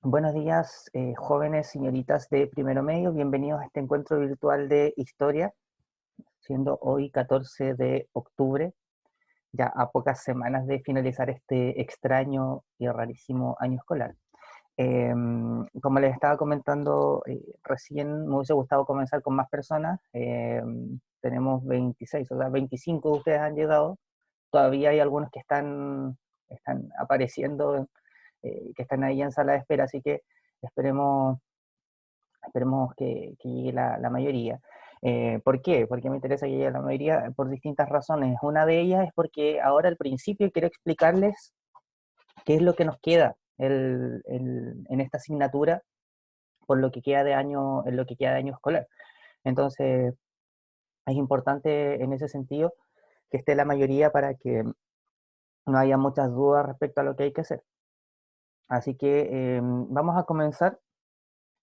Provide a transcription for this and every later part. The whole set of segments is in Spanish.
Buenos días, jóvenes señoritas de primero medio. Bienvenidos a este encuentro virtual de historia, siendo hoy 14 de octubre, ya a pocas semanas de finalizar este extraño y rarísimo año escolar. Como les estaba comentando recién, me hubiese gustado comenzar con más personas. Tenemos 26, o sea, 25 de ustedes han llegado. Todavía hay algunos que están apareciendo, que están ahí en sala de espera, así que esperemos Esperemos que llegue la mayoría. ¿Por qué? Porque me interesa que llegue la mayoría por distintas razones. Una de ellas es porque ahora al principio quiero explicarles qué es lo que nos queda en esta asignatura por lo que queda de año, en lo que queda de año escolar. Entonces, es importante en ese sentido que esté la mayoría para que no haya muchas dudas respecto a lo que hay que hacer. Así que vamos a comenzar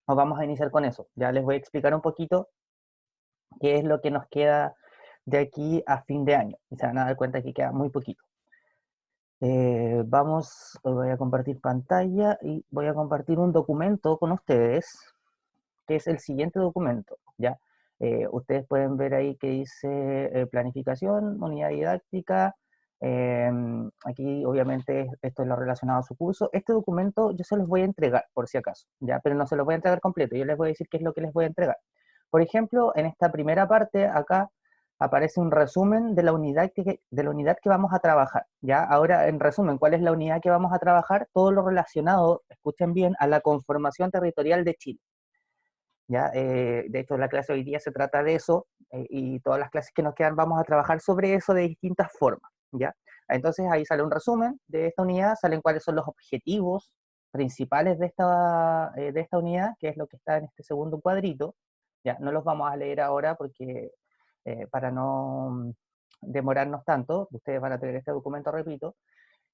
o vamos a iniciar con eso. Ya les voy a explicar un poquito qué es lo que nos queda de aquí a fin de año. Y se van a dar cuenta que queda muy poquito. Voy a compartir pantalla y voy a compartir un documento con ustedes, que es el siguiente documento, ¿ya? Ustedes pueden ver ahí que dice planificación, unidad didáctica. Aquí obviamente esto es lo relacionado a su curso. Este documento yo se los voy a entregar por si acaso, ¿ya? Pero no se los voy a entregar completo, yo les voy a decir qué es lo que les voy a entregar. Por ejemplo, en esta primera parte acá aparece un resumen de la unidad que vamos a trabajar, ¿ya? Ahora, en resumen, ¿cuál es la unidad que vamos a trabajar? Todo lo relacionado, escuchen bien, a la conformación territorial de Chile. ¿Ya? De hecho, la clase hoy día se trata de eso y todas las clases que nos quedan vamos a trabajar sobre eso de distintas formas, ¿ya? Entonces ahí sale un resumen de esta unidad, salen cuáles son los objetivos principales de esta unidad, que es lo que está en este segundo cuadrito, ¿ya? No los vamos a leer ahora porque para no demorarnos tanto, ustedes van a tener este documento, repito.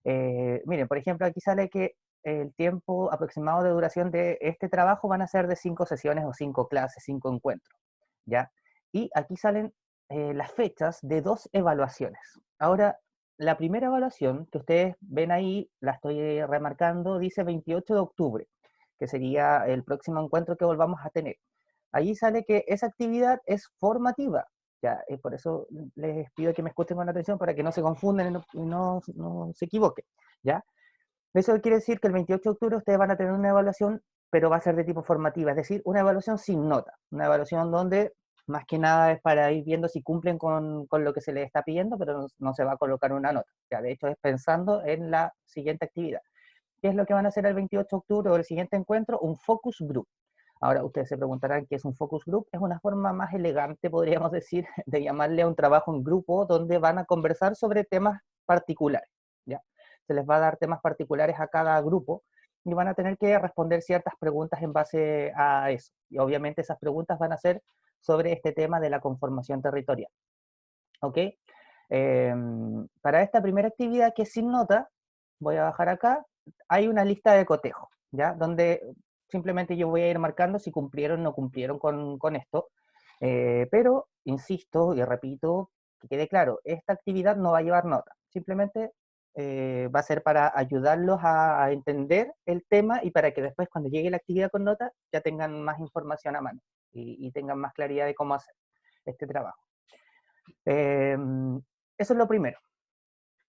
Miren, por ejemplo, aquí sale que el tiempo aproximado de duración de este trabajo van a ser de 5 sesiones o 5 clases, 5 encuentros, ¿ya? Y aquí salen las fechas de 2 evaluaciones. Ahora, la primera evaluación que ustedes ven ahí, la estoy remarcando, dice 28 de octubre, que sería el próximo encuentro que volvamos a tener. Allí sale que esa actividad es formativa, ya, por eso les pido que me escuchen con atención para que no se confundan y no se equivoquen, ¿ya? Eso quiere decir que el 28 de octubre ustedes van a tener una evaluación, pero va a ser de tipo formativa, es decir, una evaluación sin nota, una evaluación donde más que nada es para ir viendo si cumplen con lo que se les está pidiendo, pero no se va a colocar una nota. Ya, de hecho, es pensando en la siguiente actividad. ¿Qué es lo que van a hacer el 28 de octubre o el siguiente encuentro? Un focus group. Ahora ustedes se preguntarán qué es un focus group. Es una forma más elegante, podríamos decir, de llamarle a un trabajo en grupo donde van a conversar sobre temas particulares, ¿ya? Se les va a dar temas particulares a cada grupo y van a tener que responder ciertas preguntas en base a eso. Y obviamente esas preguntas van a ser sobre este tema de la conformación territorial, ¿ok? Para esta primera actividad que es sin nota, voy a bajar acá, hay una lista de cotejo, ¿ya? Donde simplemente yo voy a ir marcando si cumplieron o no cumplieron con esto. Pero, insisto y repito, que quede claro, esta actividad no va a llevar nota, simplemente va a ser para ayudarlos a entender el tema y para que después cuando llegue la actividad con nota ya tengan más información a mano y tengan más claridad de cómo hacer este trabajo. Eso es lo primero,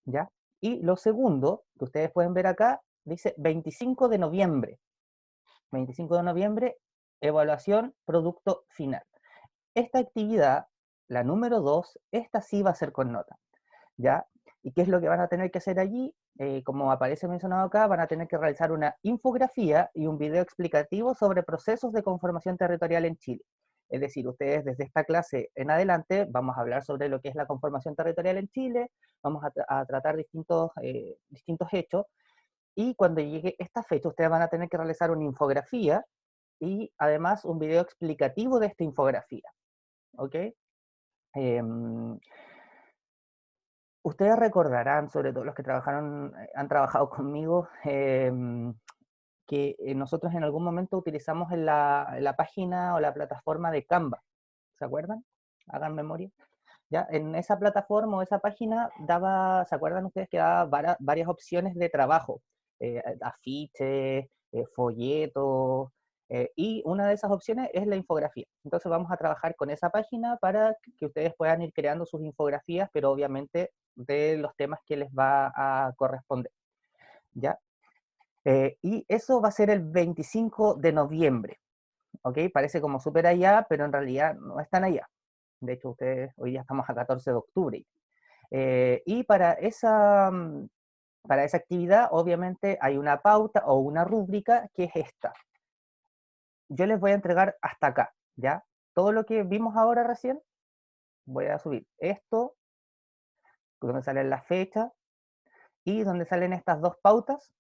¿ya? Y lo segundo, que ustedes pueden ver acá, dice 25 de noviembre. 25 de noviembre, evaluación producto final. Esta actividad, la número 2, esta sí va a ser con nota, ¿ya? ¿Y qué es lo que van a tener que hacer allí? Como aparece mencionado acá, van a tener que realizar una infografía y un video explicativo sobre procesos de conformación territorial en Chile. Es decir, ustedes desde esta clase en adelante vamos a hablar sobre lo que es la conformación territorial en Chile, vamos a tratar distintos hechos, y cuando llegue esta fecha ustedes van a tener que realizar una infografía y además un video explicativo de esta infografía, ¿ok? Em, Ustedes recordarán, sobre todo los que han trabajado conmigo, que nosotros en algún momento utilizamos en la página o la plataforma de Canva. ¿Se acuerdan? Hagan memoria. Ya, en esa plataforma o esa página ¿se acuerdan ustedes que daba varias opciones de trabajo? Afiches, folletos, y una de esas opciones es la infografía. Entonces vamos a trabajar con esa página para que ustedes puedan ir creando sus infografías, pero obviamente de los temas que les va a corresponder, ¿ya? Y eso va a ser el 25 de noviembre, ¿ok? Parece como súper allá, pero en realidad no es tan allá. De hecho, ustedes hoy ya estamos a 14 de octubre. Y para esa actividad, obviamente, hay una pauta o una rúbrica que es esta. Yo les voy a entregar hasta acá, ¿ya? Todo lo que vimos ahora recién, voy a subir esto, donde salen las fechas, y donde salen estas dos pautas,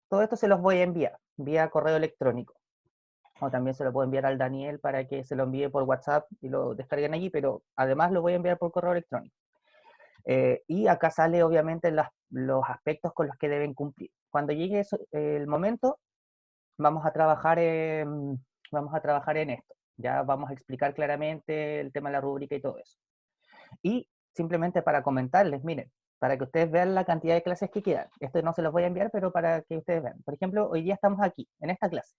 todo esto se los voy a enviar vía correo electrónico. O también se lo puedo enviar al Daniel para que se lo envíe por WhatsApp y lo descarguen allí, pero además lo voy a enviar por correo electrónico. Y acá sale obviamente los aspectos con los que deben cumplir. Cuando llegue el momento, vamos a trabajar en esto. Ya vamos a explicar claramente el tema de la rúbrica y todo eso. Y simplemente para comentarles, miren, para que ustedes vean la cantidad de clases que quedan. Esto no se los voy a enviar, pero para que ustedes vean. Por ejemplo, hoy día estamos aquí, en esta clase.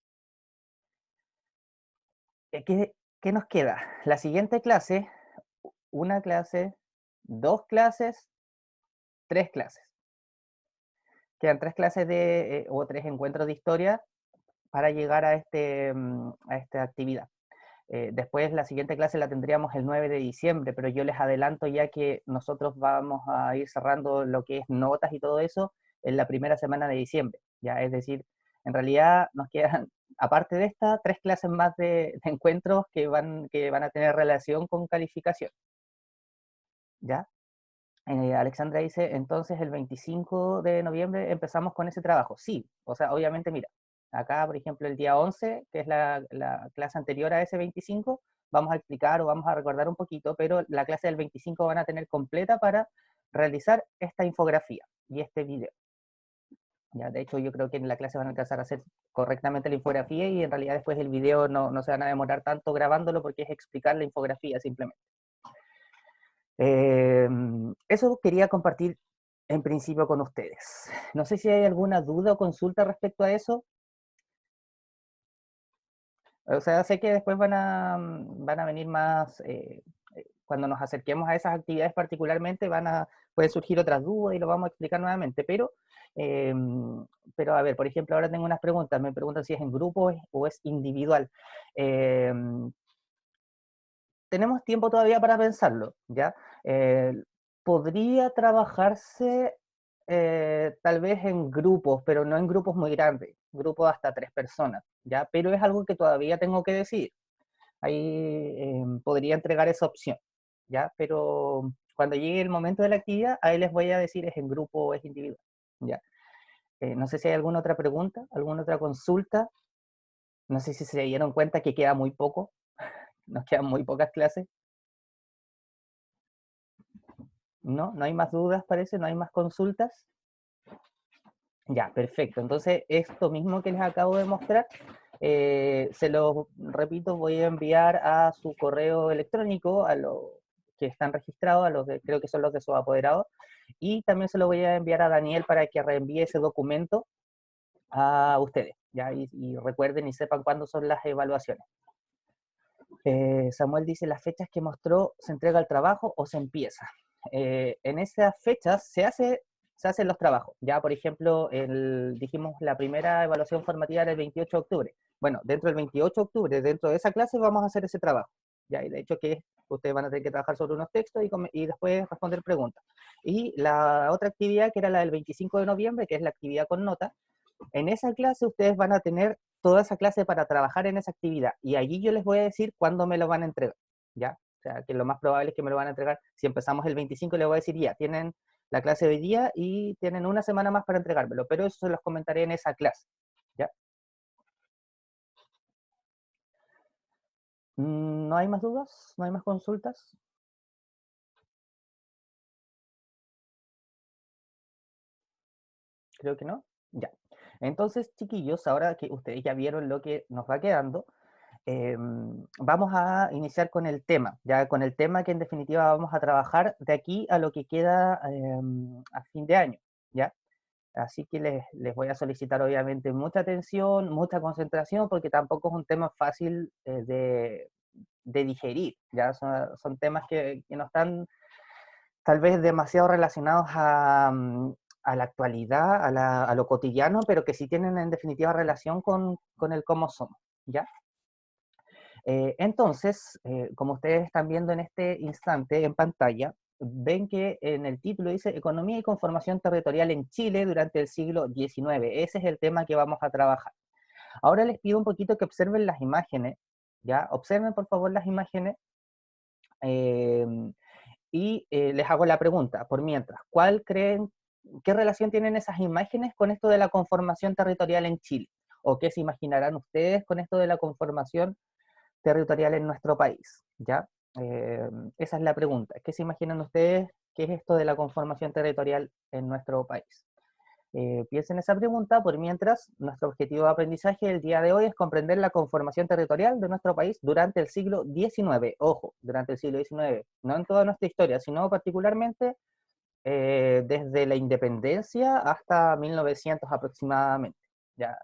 ¿Qué nos queda? La siguiente clase, una clase, dos clases, tres clases. Quedan tres clases o tres encuentros de historia para llegar a esta actividad. Después la siguiente clase la tendríamos el 9 de diciembre, pero yo les adelanto ya que nosotros vamos a ir cerrando lo que es notas y todo eso en la primera semana de diciembre. Ya, es decir, en realidad nos quedan, aparte de esta, tres clases más de encuentros que van a tener relación con calificación. ¿Ya? Alexandra dice, entonces el 25 de noviembre empezamos con ese trabajo. Sí, o sea, obviamente, mira, acá, por ejemplo, el día 11, que es la clase anterior a ese 25, vamos a explicar o vamos a recordar un poquito, pero la clase del 25 van a tener completa para realizar esta infografía y este video. Ya, de hecho, yo creo que en la clase van a alcanzar a hacer correctamente la infografía y en realidad después el video no se van a demorar tanto grabándolo porque es explicar la infografía simplemente. Eso quería compartir en principio con ustedes. No sé si hay alguna duda o consulta respecto a eso. O sea, sé que después van a venir más, cuando nos acerquemos a esas actividades particularmente, pueden surgir otras dudas y lo vamos a explicar nuevamente, pero a ver, por ejemplo, ahora tengo unas preguntas, me preguntan si es en grupo o es individual. Tenemos tiempo todavía para pensarlo, ¿ya? Eh, Podría trabajarse tal vez en grupos, pero no en grupos muy grandes, grupos hasta 3 personas, ¿ya? Pero es algo que todavía tengo que decidir. Ahí podría entregar esa opción, ¿ya? Pero cuando llegue el momento de la actividad, ahí les voy a decir es en grupo o es individual, ¿ya? No sé si hay alguna otra pregunta, alguna otra consulta. No sé si se dieron cuenta que queda muy poco, nos quedan muy pocas clases. ¿No? ¿No hay más dudas, parece? ¿No hay más consultas? Ya, perfecto. Entonces, esto mismo que les acabo de mostrar, se lo repito, voy a enviar a su correo electrónico, a los que están registrados, a los de, creo que son los de sus apoderados, y también se lo voy a enviar a Daniel para que reenvíe ese documento a ustedes, ¿ya? Y recuerden y sepan cuándo son las evaluaciones. Samuel dice, las fechas que mostró, ¿se entrega el trabajo o se empieza? En esas fechas se hacen los trabajos. Ya, por ejemplo, dijimos la primera evaluación formativa era el 28 de octubre. Bueno, dentro del 28 de octubre, dentro de esa clase, vamos a hacer ese trabajo. Ya, y de hecho que ustedes van a tener que trabajar sobre unos textos y después responder preguntas. Y la otra actividad, que era la del 25 de noviembre, que es la actividad con nota, en esa clase ustedes van a tener toda esa clase para trabajar en esa actividad y allí yo les voy a decir cuándo me lo van a entregar, ¿ya? O sea, que lo más probable es que me lo van a entregar, si empezamos el 25 les voy a decir ya, tienen la clase de hoy día y tienen una semana más para entregármelo, pero eso se los comentaré en esa clase, ¿ya? ¿No hay más dudas? ¿No hay más consultas? Creo que no. Ya. Entonces, chiquillos, ahora que ustedes ya vieron lo que nos va quedando, vamos a iniciar con el tema, ya con el tema que en definitiva vamos a trabajar de aquí a lo que queda a fin de año, ¿ya? Así que les voy a solicitar obviamente mucha atención, mucha concentración, porque tampoco es un tema fácil de digerir, ¿ya? Son temas que no están tal vez demasiado relacionados a la actualidad, a lo cotidiano, pero que sí tienen en definitiva relación con el cómo somos, ¿ya? Entonces, como ustedes están viendo en este instante en pantalla, ven que en el título dice Economía y conformación territorial en Chile durante el siglo XIX. Ese es el tema que vamos a trabajar. Ahora les pido un poquito que observen las imágenes, ¿ya? Observen por favor las imágenes eh, y les hago la pregunta, por mientras, qué relación tienen esas imágenes con esto de la conformación territorial en Chile? ¿O qué se imaginarán ustedes con esto de la conformación territorial en nuestro país? ¿Ya? Eh, Esa es la pregunta. ¿Qué se imaginan ustedes qué es esto de la conformación territorial en nuestro país? Piensen esa pregunta, por mientras, nuestro objetivo de aprendizaje el día de hoy es comprender la conformación territorial de nuestro país durante el siglo XIX. Ojo, durante el siglo XIX, no en toda nuestra historia, sino particularmente desde la independencia hasta 1900 aproximadamente. ¿Ya?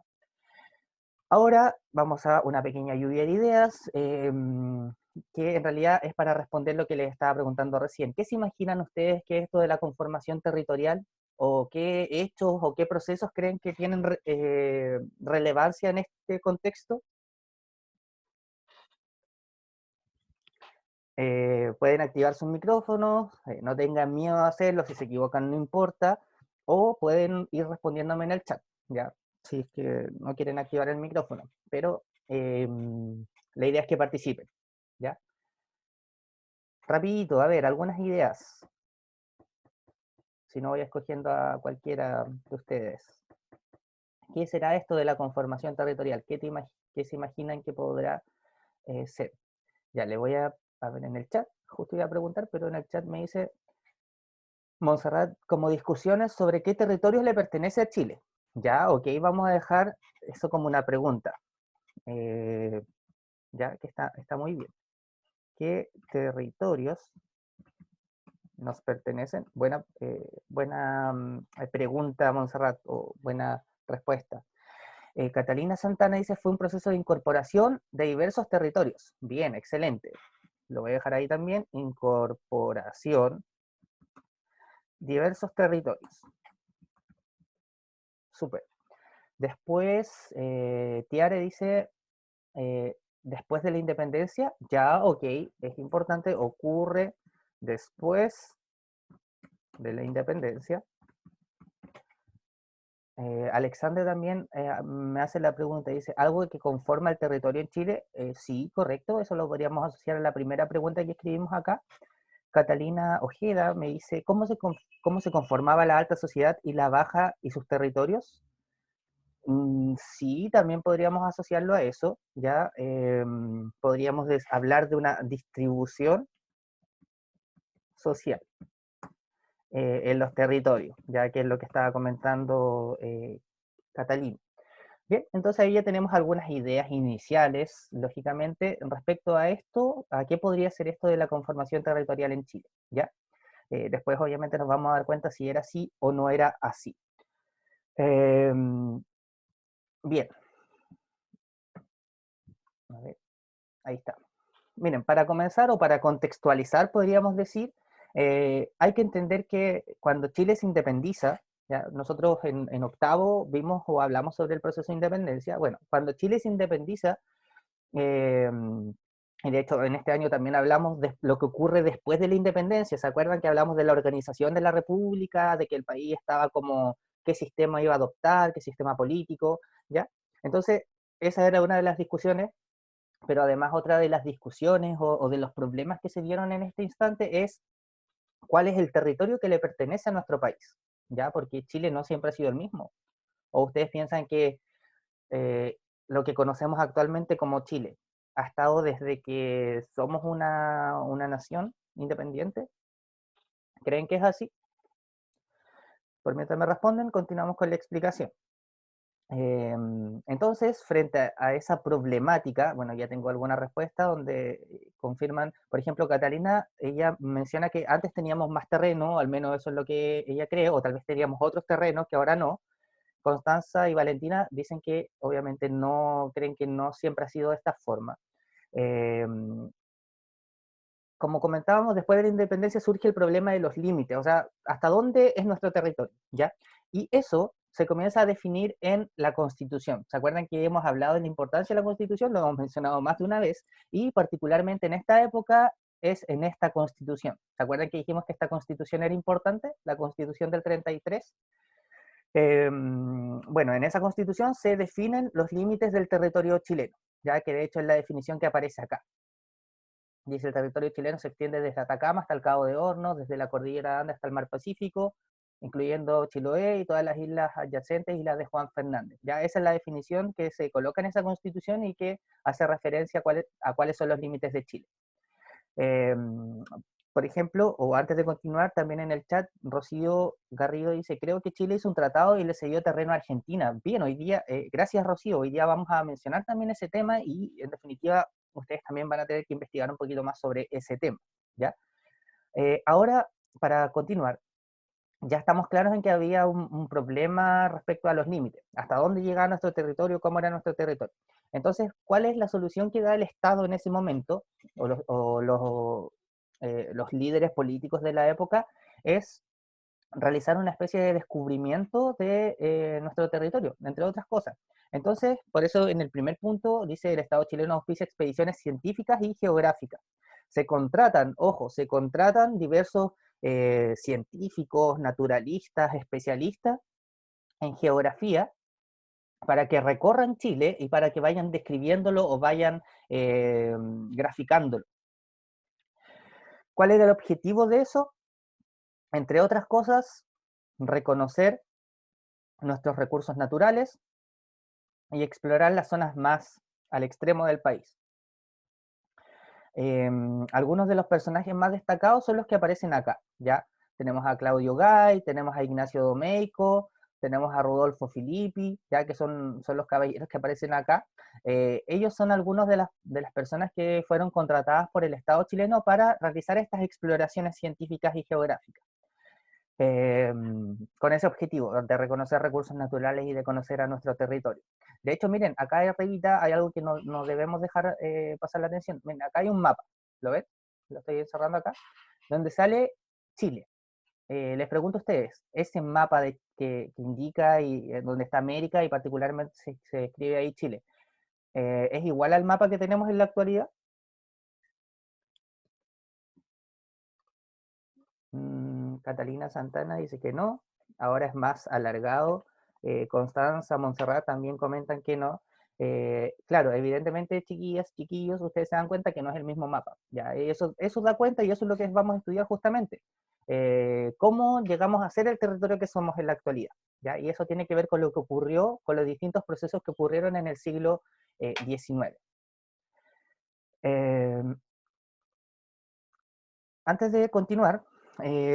Ahora vamos a una pequeña lluvia de ideas, que en realidad es para responder lo que les estaba preguntando recién. ¿Qué se imaginan ustedes que es esto de la conformación territorial? ¿O qué hechos o qué procesos creen que tienen relevancia en este contexto? Pueden activar sus micrófonos, no tengan miedo a hacerlo, si se equivocan no importa, o pueden ir respondiéndome en el chat, ¿ya? Si es que no quieren activar el micrófono, pero la idea es que participen, ¿ya? Rapidito, a ver, algunas ideas, si no voy escogiendo a cualquiera de ustedes. ¿Qué será esto de la conformación territorial? ¿Qué se imaginan que podrá ser? Ya, le voy a ver en el chat, justo iba a preguntar, pero en el chat me dice Montserrat, como discusiones sobre qué territorios le pertenece a Chile. Ya, ok, vamos a dejar eso como una pregunta. Eh, ya que está muy bien. ¿Qué territorios nos pertenecen? Buena pregunta, Montserrat, o buena respuesta. Catalina Santana dice, fue un proceso de incorporación de diversos territorios. Bien, excelente. Lo voy a dejar ahí también. Incorporación, diversos territorios. Súper. Después, Tiare dice, después de la independencia, ya, ok, es importante, ocurre después de la independencia. Alexander también me hace la pregunta, dice, ¿algo que conforma el territorio en Chile? Sí, correcto, eso lo podríamos asociar a la primera pregunta que escribimos acá. Catalina Ojeda me dice, cómo se conformaba la alta sociedad y la baja y sus territorios? Sí, también podríamos asociarlo a eso, ¿ya? Podríamos hablar de una distribución social en los territorios, ya que es lo que estaba comentando Catalina. Bien, entonces ahí ya tenemos algunas ideas iniciales, lógicamente, respecto a esto, a qué podría ser esto de la conformación territorial en Chile, ¿ya? Después obviamente nos vamos a dar cuenta si era así o no era así. Bien, a ver, ahí está. Miren, para comenzar o para contextualizar, podríamos decir, hay que entender que cuando Chile se independiza, ¿ya? Nosotros en octavo vimos o hablamos sobre el proceso de independencia. Bueno, cuando Chile se independiza, eh, y de hecho en este año también hablamos de lo que ocurre después de la independencia. ¿Se acuerdan que hablamos de la organización de la República, de que el país estaba como, qué sistema iba a adoptar, qué sistema político, ¿ya? Entonces, esa era una de las discusiones, pero además otra de las discusiones o de los problemas que se dieron en este instante es cuál es el territorio que le pertenece a nuestro país, ¿ya? Porque Chile no siempre ha sido el mismo. ¿O ustedes piensan que eh, lo que conocemos actualmente como Chile ha estado desde que somos una nación independiente? ¿Creen que es así? Por mientras me responden, continuamos con la explicación. Entonces, frente a esa problemática, bueno, ya tengo alguna respuesta donde confirman, por ejemplo, Catalina, ella menciona que antes teníamos más terreno, al menos eso es lo que ella cree, o tal vez teníamos otros terrenos que ahora no. Constanza y Valentina dicen que obviamente no, creen que no siempre ha sido de esta forma. Como comentábamos, después de la independencia surge el problema de los límites, o sea, hasta dónde es nuestro territorio, ¿ya? Y eso se comienza a definir en la Constitución. ¿Se acuerdan que hemos hablado de la importancia de la Constitución? Lo hemos mencionado más de una vez, y particularmente en esta época es en esta Constitución. ¿Se acuerdan que dijimos que esta Constitución era importante? La Constitución del 33. Bueno, en esa Constitución se definen los límites del territorio chileno, ya que de hecho es la definición que aparece acá. Dice, el territorio chileno se extiende desde Atacama hasta el Cabo de Hornos, desde la cordillera de Andes hasta el Mar Pacífico, incluyendo Chiloé y todas las islas adyacentes y las de Juan Fernández. Ya esa es la definición que se coloca en esa constitución y que hace referencia a cuáles son los límites de Chile. Eh, por ejemplo, o antes de continuar, también en el chat, Rocío Garrido dice, creo que Chile hizo un tratado y le cedió terreno a Argentina. Bien, hoy día, gracias Rocío, hoy día vamos a mencionar también ese tema y en definitiva ustedes también van a tener que investigar un poquito más sobre ese tema, ¿ya? Ahora, para continuar, ya estamos claros en que había un problema respecto a los límites, hasta dónde llegaba nuestro territorio, cómo era nuestro territorio. Entonces, ¿cuál es la solución que da el Estado en ese momento, los líderes políticos de la época? Es realizar una especie de descubrimiento de nuestro territorio, entre otras cosas. Entonces, por eso en el primer punto dice el Estado chileno auspicia expediciones científicas y geográficas. Se contratan, ojo, se contratan diversos científicos, naturalistas, especialistas en geografía para que recorran Chile y para que vayan describiéndolo o vayan graficándolo. ¿Cuál era el objetivo de eso? Entre otras cosas, reconocer nuestros recursos naturales y explorar las zonas más al extremo del país. Algunos de los personajes más destacados son los que aparecen acá, ¿ya? Tenemos a Claudio Gay, tenemos a Ignacio Domeyko, tenemos a Rodolfo Filippi, ya que son los caballeros que aparecen acá. Ellos son algunos de las personas que fueron contratadas por el Estado chileno para realizar estas exploraciones científicas y geográficas. Con ese objetivo de reconocer recursos naturales y de conocer a nuestro territorio. De hecho, miren, acá arribita hay algo que no debemos dejar pasar la atención. Miren, acá hay un mapa, ¿lo ven? Lo estoy encerrando acá, donde sale Chile. Les pregunto a ustedes, ese mapa que indica y, donde está América y particularmente se escribe ahí Chile, ¿es igual al mapa que tenemos en la actualidad? Catalina Santana dice que no, ahora es más alargado. Constanza, Montserrat también comentan que no. Claro, evidentemente, chiquillas, chiquillos, ustedes se dan cuenta que no es el mismo mapa. ¿Ya? Eso da cuenta y eso es lo que vamos a estudiar justamente. Cómo llegamos a ser el territorio que somos en la actualidad. ¿Ya? Y eso tiene que ver con lo que ocurrió, con los distintos procesos que ocurrieron en el siglo XIX. Antes de continuar,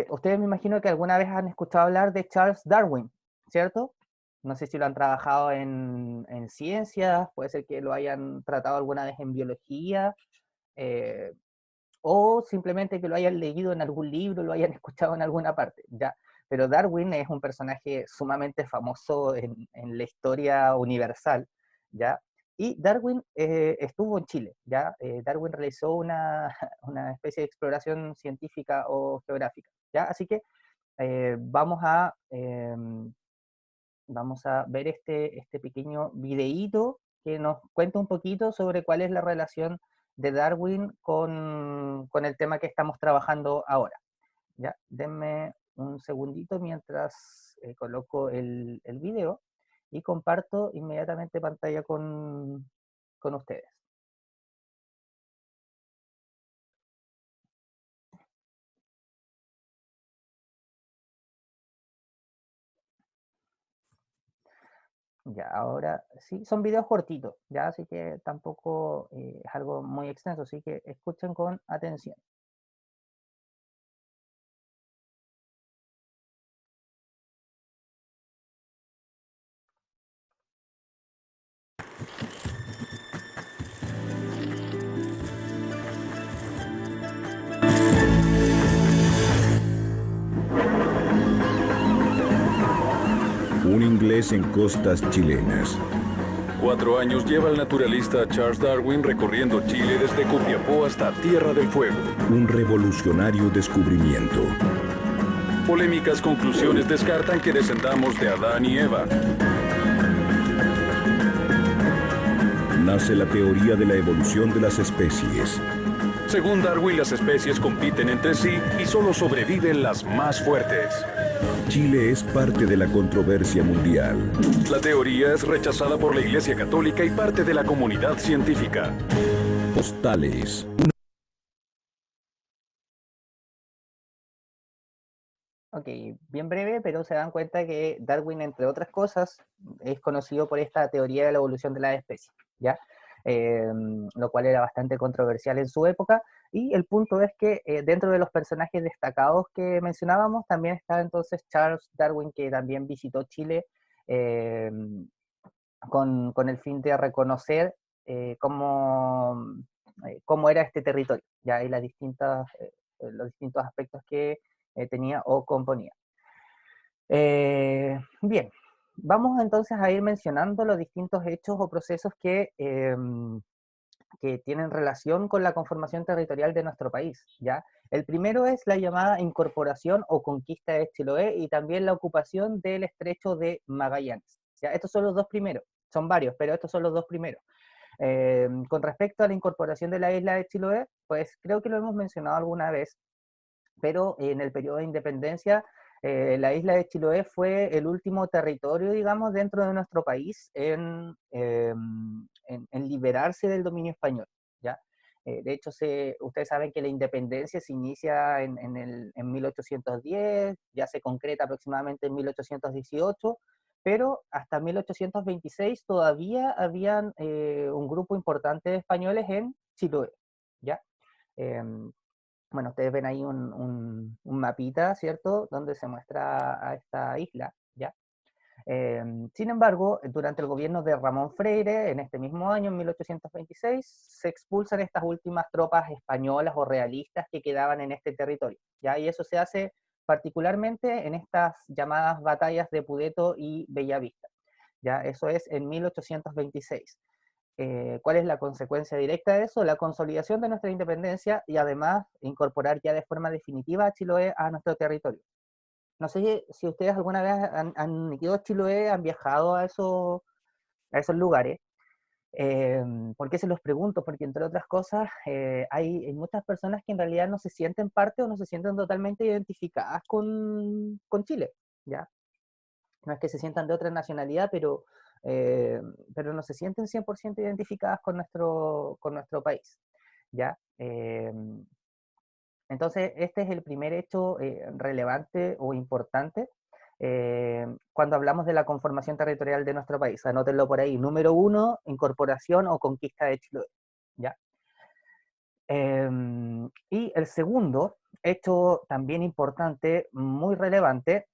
ustedes me imagino que alguna vez han escuchado hablar de Charles Darwin, ¿cierto? No sé si lo han trabajado en ciencias, puede ser que lo hayan tratado alguna vez en biología, eh, o simplemente que lo hayan leído en algún libro, lo hayan escuchado en alguna parte, ¿ya? Pero Darwin es un personaje sumamente famoso en la historia universal, ¿ya? Y Darwin estuvo en Chile, ¿ya? Darwin realizó una especie de exploración científica o geográfica, ¿ya? Así que eh, vamos a, eh, vamos a ver este pequeño videíto que nos cuenta un poquito sobre cuál es la relación de Darwin con el tema que estamos trabajando ahora. Ya, denme un segundito mientras coloco el video y comparto inmediatamente pantalla con ustedes. Ya, ahora sí, son videos cortitos, ya, así que tampoco es algo muy extenso, así que escuchen con atención. Un inglés en costas chilenas. 4 años lleva el naturalista Charles Darwin recorriendo Chile desde Copiapó hasta Tierra del Fuego. Un revolucionario descubrimiento. Polémicas conclusiones descartan que descendamos de Adán y Eva. Nace la teoría de la evolución de las especies. Según Darwin, las especies compiten entre sí y solo sobreviven las más fuertes. Chile es parte de la controversia mundial. La teoría es rechazada por la Iglesia Católica y parte de la comunidad científica. Postales. Ok, bien breve, pero se dan cuenta que Darwin, entre otras cosas, es conocido por esta teoría de la evolución de las especies, ¿ya? Lo cual era bastante controversial en su época, y el punto es que dentro de los personajes destacados que mencionábamos, también está entonces Charles Darwin, que también visitó Chile eh, con el fin de reconocer cómo era este territorio, ¿ya? Y los distintos aspectos que tenía o componía. Bien, vamos entonces a ir mencionando los distintos hechos o procesos que tienen relación con la conformación territorial de nuestro país, ¿ya? El primero es la llamada incorporación o conquista de Chiloé y también la ocupación del estrecho de Magallanes, ¿ya? Estos son los dos primeros, son varios, pero estos son los dos primeros. Con respecto a la incorporación de la isla de Chiloé, pues creo que lo hemos mencionado alguna vez, pero en el periodo de independencia, la isla de Chiloé fue el último territorio, digamos, dentro de nuestro país en liberarse del dominio español, ¿ya? De hecho, ustedes saben que la independencia se inicia en 1810, ya se concreta aproximadamente en 1818, pero hasta 1826 todavía habían un grupo importante de españoles en Chiloé, ¿ya? Em, bueno, ustedes ven ahí un mapita, ¿cierto? Donde se muestra a esta isla, ¿ya? Sin embargo, durante el gobierno de Ramón Freire, en este mismo año, en 1826, se expulsan estas últimas tropas españolas o realistas que quedaban en este territorio, ¿ya? Y eso se hace particularmente en estas llamadas batallas de Pudeto y Bellavista, ¿ya? Eso es en 1826. ¿Cuál es la consecuencia directa de eso? La consolidación de nuestra independencia y además incorporar ya de forma definitiva a Chiloé a nuestro territorio. No sé si ustedes alguna vez han ido a Chiloé, han viajado a esos lugares. ¿Por qué se los pregunto? Porque entre otras cosas, hay muchas personas que en realidad no se sienten parte o no se sienten totalmente identificadas con Chile, ¿ya? No es que se sientan de otra nacionalidad, pero no se sienten 100% identificadas con nuestro país, ¿ya? Entonces, este es el primer hecho relevante o importante cuando hablamos de la conformación territorial de nuestro país. Anótenlo por ahí. Número 1, incorporación o conquista de Chiloé, ¿ya? Y el segundo hecho también importante, muy relevante,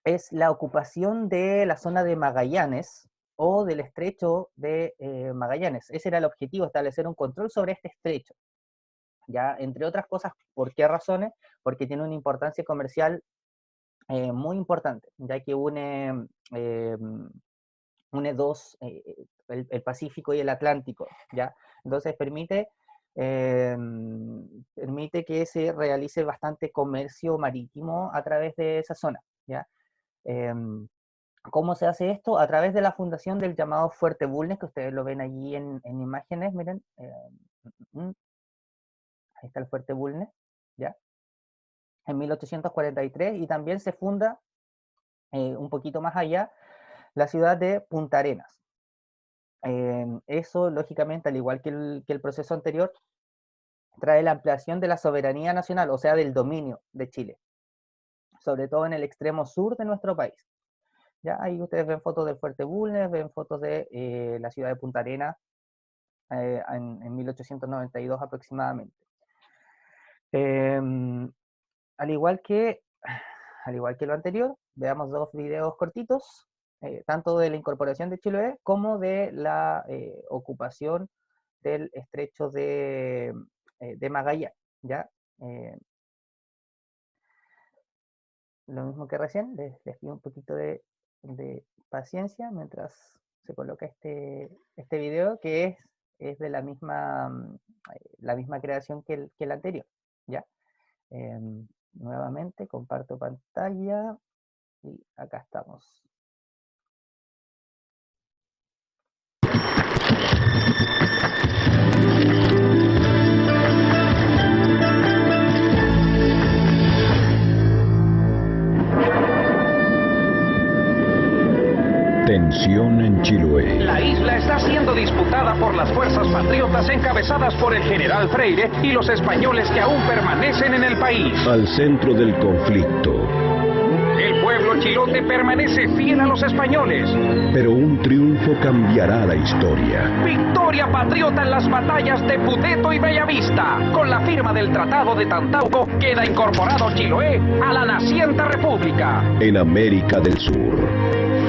es la ocupación de la zona de Magallanes o del estrecho de Magallanes. Ese era el objetivo, establecer un control sobre este estrecho. Ya, entre otras cosas, ¿por qué razones? Porque tiene una importancia comercial muy importante, ya que eh, une dos, el Pacífico y el Atlántico, ¿ya? Entonces eh, permite que se realice bastante comercio marítimo a través de esa zona, ¿ya? ¿Cómo se hace esto? A través de la fundación del llamado Fuerte Bulnes, que ustedes lo ven allí en imágenes, miren. Ahí está el Fuerte Bulnes, ¿ya? En 1843, y también se funda un poquito más allá la ciudad de Punta Arenas. Eso, lógicamente, al igual que el proceso anterior, trae la ampliación de la soberanía nacional, o sea, del dominio de Chile, sobre todo en el extremo sur de nuestro país. Ya ahí ustedes ven fotos del Fuerte Bulnes, ven fotos de la ciudad de Punta Arenas en 1892 aproximadamente. Eh, al, igual que, al igual que lo anterior, veamos dos videos cortitos, tanto de la incorporación de Chiloé como de la ocupación del estrecho de Magallanes. ¿Ya? Eh, lo mismo que recién, les pido un poquito de de paciencia mientras se coloca este video, que es de la misma creación que el anterior, ¿ya? Nuevamente comparto pantalla y acá estamos. Tensión en Chiloé. La isla está siendo disputada por las fuerzas patriotas encabezadas por el general Freire y los españoles que aún permanecen en el país. Al centro del conflicto. El pueblo chilote permanece fiel a los españoles. Pero un triunfo cambiará la historia. Victoria patriota en las batallas de Puteto y Bellavista. Con la firma del Tratado de Tantauco queda incorporado Chiloé a la naciente república. En América del Sur.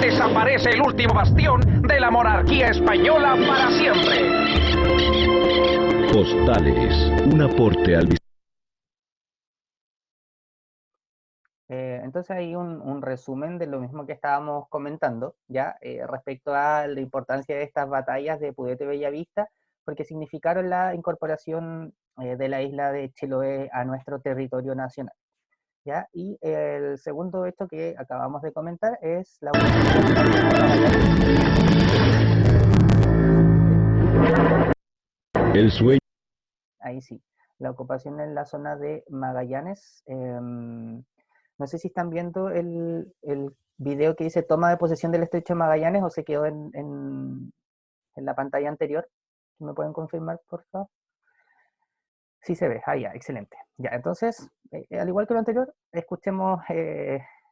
Desaparece el último bastión de la monarquía española para siempre. Postales, un aporte al... Entonces hay un resumen de lo mismo que estábamos comentando, ¿ya? Respecto a la importancia de estas batallas de Pudeto y Bellavista, porque significaron la incorporación de la isla de Chiloé a nuestro territorio nacional, ¿ya? Y el segundo hecho que acabamos de comentar es la El sueño. Ahí sí, la ocupación en la zona de Magallanes. No sé si están viendo el video que dice toma de posesión del estrecho de Magallanes o se quedó en la pantalla anterior. ¿Me pueden confirmar, por favor? Sí se ve, ya, excelente. Ya, entonces, al igual que lo anterior, escuchemos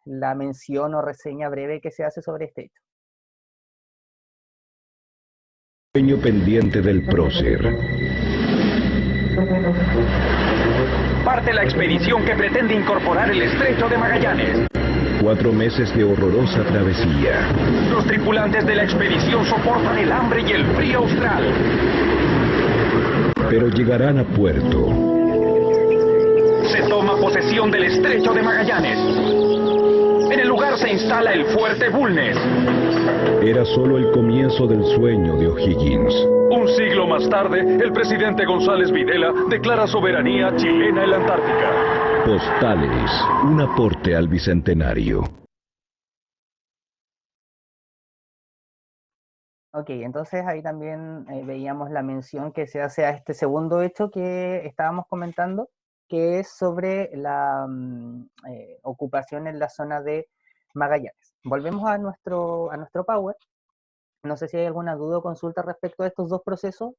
la mención o reseña breve que se hace sobre este hecho. Sueño pendiente del prócer. Parte la expedición que pretende incorporar el estrecho de Magallanes. 4 meses de horrorosa travesía. Los tripulantes de la expedición soportan el hambre y el frío austral. Pero llegarán a puerto. Se toma posesión del estrecho de Magallanes. En el lugar se instala el fuerte Bulnes. Era solo el comienzo del sueño de O'Higgins. Un siglo más tarde, el presidente González Videla declara soberanía chilena en la Antártica. Postales, un aporte al bicentenario. Ok, entonces ahí también veíamos la mención que se hace a este segundo hecho que estábamos comentando, que es sobre la ocupación en la zona de Magallanes. Volvemos a nuestro Power. No sé si hay alguna duda o consulta respecto a estos dos procesos.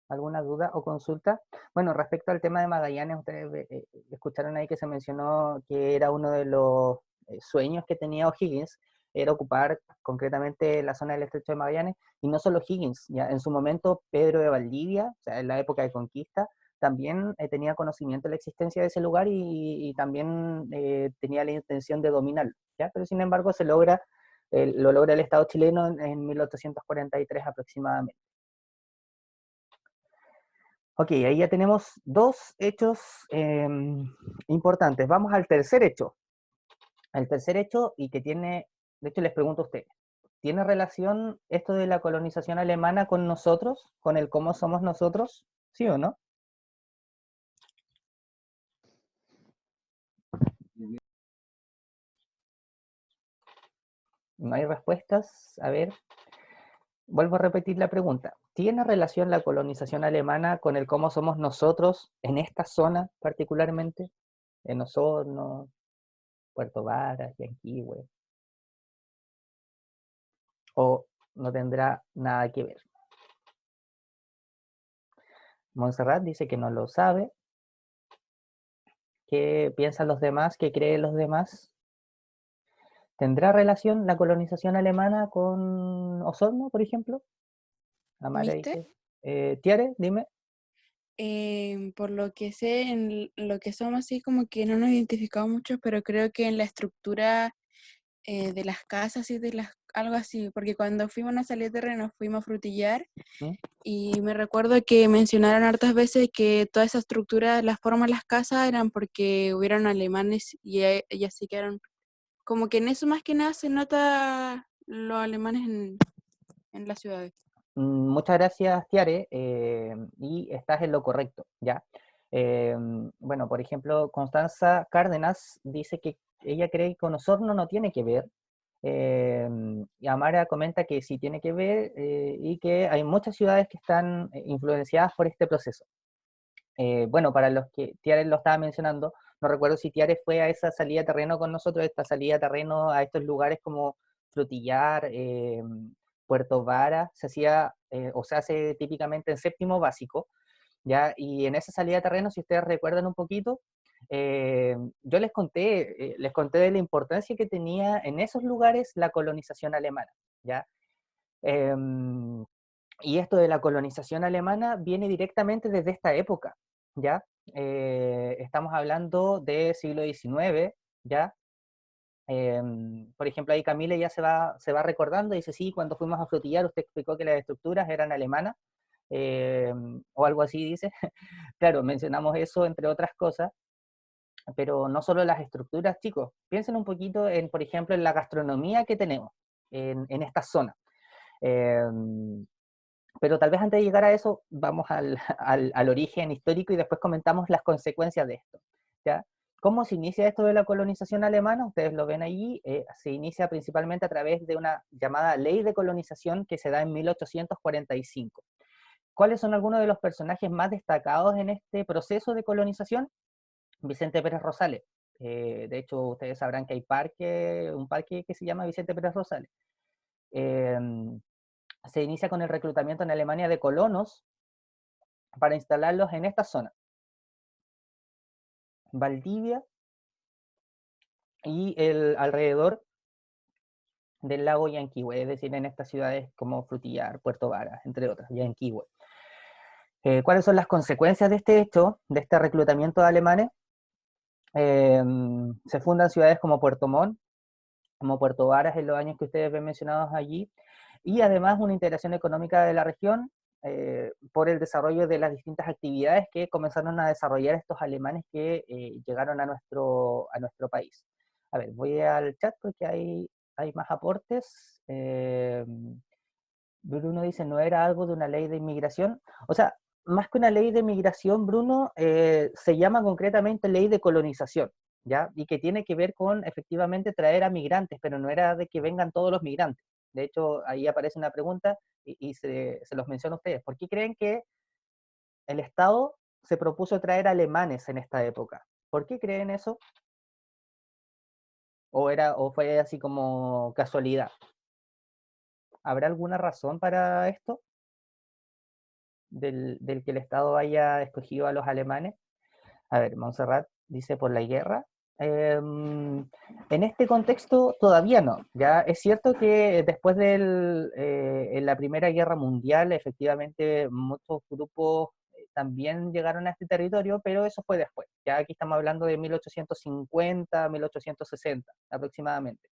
¿Alguna duda o consulta? Bueno, respecto al tema de Magallanes, ustedes escucharon ahí que se mencionó que era uno de los sueños que tenía O'Higgins, era ocupar concretamente la zona del estrecho de Magallanes, y no solo Higgins, ya en su momento Pedro de Valdivia, o sea, en la época de conquista, también tenía conocimiento de la existencia de ese lugar y también tenía la intención de dominarlo, ¿ya? Pero sin embargo lo logra el Estado chileno en 1843 aproximadamente. Ok, ahí ya tenemos dos hechos importantes. Vamos al tercer hecho. El tercer hecho, y que tiene, de hecho les pregunto a ustedes, ¿tiene relación esto de la colonización alemana con nosotros? ¿Con el cómo somos nosotros? ¿Sí o no? No hay respuestas. A ver, vuelvo a repetir la pregunta. ¿Tiene relación la colonización alemana con el cómo somos nosotros en esta zona particularmente? En Osorno, Puerto Varas, Yanquihue. ¿O no tendrá nada que ver? Montserrat dice que no lo sabe. ¿Qué piensan los demás? ¿Qué creen los demás? ¿Tendrá relación la colonización alemana con Osorno, por ejemplo? Amara dice. Tiare, dime. Por lo que sé, en lo que somos así como que no nos identificamos mucho, pero creo que en la estructura de las casas y algo así, porque cuando fuimos a Salieterre nos fuimos a frutillar y me recuerdo que mencionaron hartas veces que toda esa estructura, las formas de las casas eran porque hubieron alemanes y así quedaron como que en eso más que nada se nota los alemanes en las ciudades. Muchas gracias, Tiare, y estás en lo correcto, ¿ya? Bueno, por ejemplo, Constanza Cárdenas dice que ella cree que con Osorno no tiene que ver, y Amara comenta que sí tiene que ver, y que hay muchas ciudades que están influenciadas por este proceso. Bueno, para los que Tiare lo estaba mencionando, no recuerdo si Tiare fue a esa salida de terreno con nosotros, esta salida de terreno a estos lugares como Frutillar, Puerto Vara, se hacía o se hace típicamente en séptimo básico, ¿ya? Y en esa salida de terreno, si ustedes recuerdan un poquito, yo les conté de la importancia que tenía en esos lugares la colonización alemana, ¿ya? Em, y esto de la colonización alemana viene directamente desde esta época, ¿ya? Estamos hablando del siglo XIX, ¿ya? Por ejemplo, ahí Camila ya se va recordando, dice, sí, cuando fuimos a Frutillar usted explicó que las estructuras eran alemanas, o algo así dice. Claro, mencionamos eso entre otras cosas, pero no solo las estructuras, chicos, piensen un poquito en, por ejemplo, en la gastronomía que tenemos en esta zona. Pero tal vez antes de llegar a eso, vamos al origen histórico y después comentamos las consecuencias de esto, ¿ya? ¿Cómo se inicia esto de la colonización alemana? Ustedes lo ven allí, se inicia principalmente a través de una llamada Ley de Colonización que se da en 1845. ¿Cuáles son algunos de los personajes más destacados en este proceso de colonización? Vicente Pérez Rosales. De hecho, ustedes sabrán que hay un parque que se llama Vicente Pérez Rosales. Se inicia con el reclutamiento en Alemania de colonos para instalarlos en esta zona. Valdivia y el alrededor del lago Yanquihue, es decir, en estas ciudades como Frutillar, Puerto Varas, entre otras, Yanquihue. ¿Cuáles son las consecuencias de este hecho, de este reclutamiento de alemanes? Se fundan ciudades como Puerto Montt, como Puerto Varas en los años que ustedes ven mencionados allí, y además una integración económica de la región por el desarrollo de las distintas actividades que comenzaron a desarrollar estos alemanes que llegaron a nuestro país. A ver, voy al chat porque hay más aportes. Bruno dice, ¿no era algo de una ley de inmigración? O sea, más que una ley de migración, Bruno, se llama concretamente ley de colonización, ¿ya? Y que tiene que ver con efectivamente traer a migrantes, pero no era de que vengan todos los migrantes. De hecho, ahí aparece una pregunta y se los menciono a ustedes. ¿Por qué creen que el Estado se propuso traer alemanes en esta época? ¿Por qué creen eso? ¿O fue así como casualidad? ¿Habrá alguna razón para esto? Del que el Estado haya escogido a los alemanes. A ver, Montserrat dice por la guerra. En este contexto todavía no. Ya es cierto que después en la Primera Guerra Mundial, efectivamente, muchos grupos también llegaron a este territorio, pero eso fue después. Ya aquí estamos hablando de 1850, 1860 aproximadamente.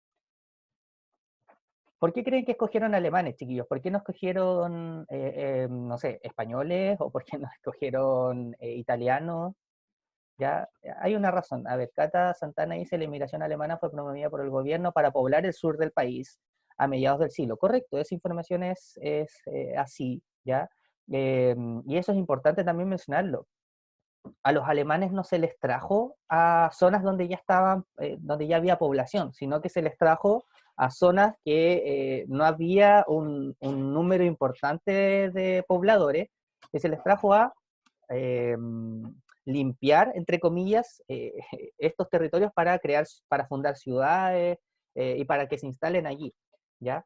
¿Por qué creen que escogieron alemanes, chiquillos? ¿Por qué no escogieron, no sé, españoles? ¿O por qué no escogieron italianos? Ya, hay una razón. A ver, Cata Santana dice, la inmigración alemana fue promovida por el gobierno para poblar el sur del país a mediados del siglo. Correcto, esa información es así, ¿ya? Y eso es importante también mencionarlo. A los alemanes no se les trajo a zonas donde ya estaban, donde ya había población, sino que se les trajo a zonas que no había un número importante de pobladores, que se les trajo a eh, limpiar, entre comillas, estos territorios para fundar ciudades y para que se instalen allí, ¿ya?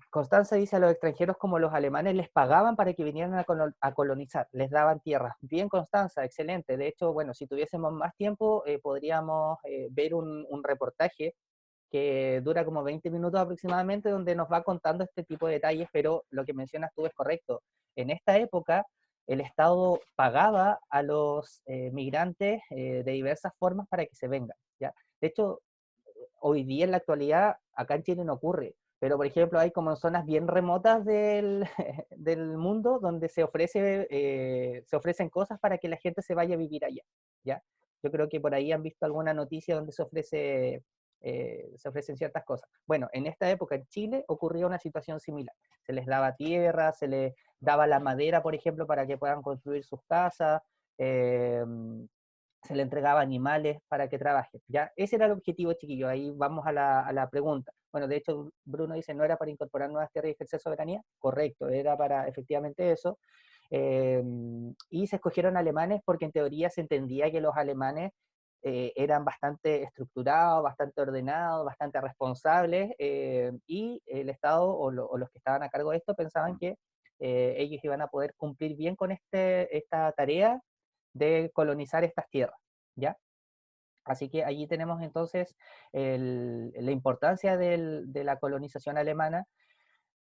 Constanza dice, a los extranjeros como los alemanes les pagaban para que vinieran a colonizar, les daban tierras. Bien, Constanza, excelente. De hecho, bueno, si tuviésemos más tiempo, podríamos ver un reportaje que dura como 20 minutos aproximadamente, donde nos va contando este tipo de detalles, pero lo que mencionas tú es correcto. En esta época, el Estado pagaba a los migrantes de diversas formas para que se vengan, ¿ya? De hecho, hoy día en la actualidad, acá en Chile no ocurre, pero por ejemplo hay como zonas bien remotas del mundo donde se ofrecen cosas para que la gente se vaya a vivir allá, ¿ya? Yo creo que por ahí han visto alguna noticia donde se ofrecen ciertas cosas. Bueno, en esta época en Chile ocurría una situación similar. Se les daba tierra, se les daba la madera, por ejemplo, para que puedan construir sus casas, se le entregaba animales para que trabajen. ¿Ya? Ese era el objetivo, chiquillos. Ahí vamos a la pregunta. Bueno, de hecho, Bruno dice, ¿no era para incorporar nuevas tierras y ejercer soberanía? Correcto, era para efectivamente eso. Y se escogieron alemanes porque en teoría se entendía que los alemanes eran bastante estructurados, bastante ordenados, bastante responsables, y el Estado o los que estaban a cargo de esto pensaban que ellos iban a poder cumplir bien con esta tarea de colonizar estas tierras, ¿ya? Así que allí tenemos entonces la importancia de la colonización alemana.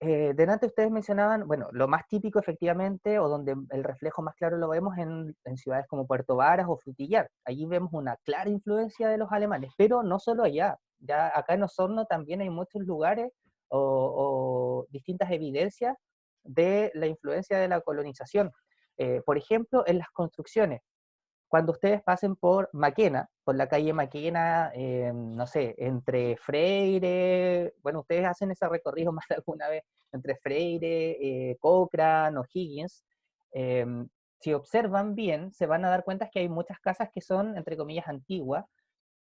Delante ustedes mencionaban, bueno, lo más típico efectivamente, o donde el reflejo más claro lo vemos en ciudades como Puerto Varas o Frutillar. Allí vemos una clara influencia de los alemanes, pero no solo allá. Ya acá en Osorno también hay muchos lugares o distintas evidencias de la influencia de la colonización. Por ejemplo, en las construcciones. Cuando ustedes pasen por Maquena, por la calle Maquena, no sé, entre Freire, bueno, ustedes hacen ese recorrido más de alguna vez, entre Freire, Cochrane, O'Higgins, si observan bien, se van a dar cuenta que hay muchas casas que son, entre comillas, antiguas,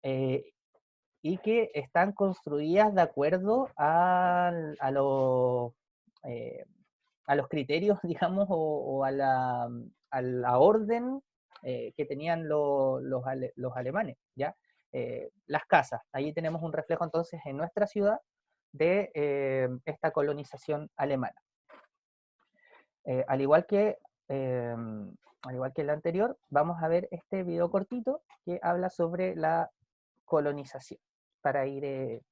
y que están construidas de acuerdo a los criterios, digamos, o a la orden que tenían los alemanes, ¿ya? Las casas, ahí tenemos un reflejo entonces en nuestra ciudad de esta colonización alemana. Al igual que el anterior, vamos a ver este video cortito que habla sobre la colonización, para ir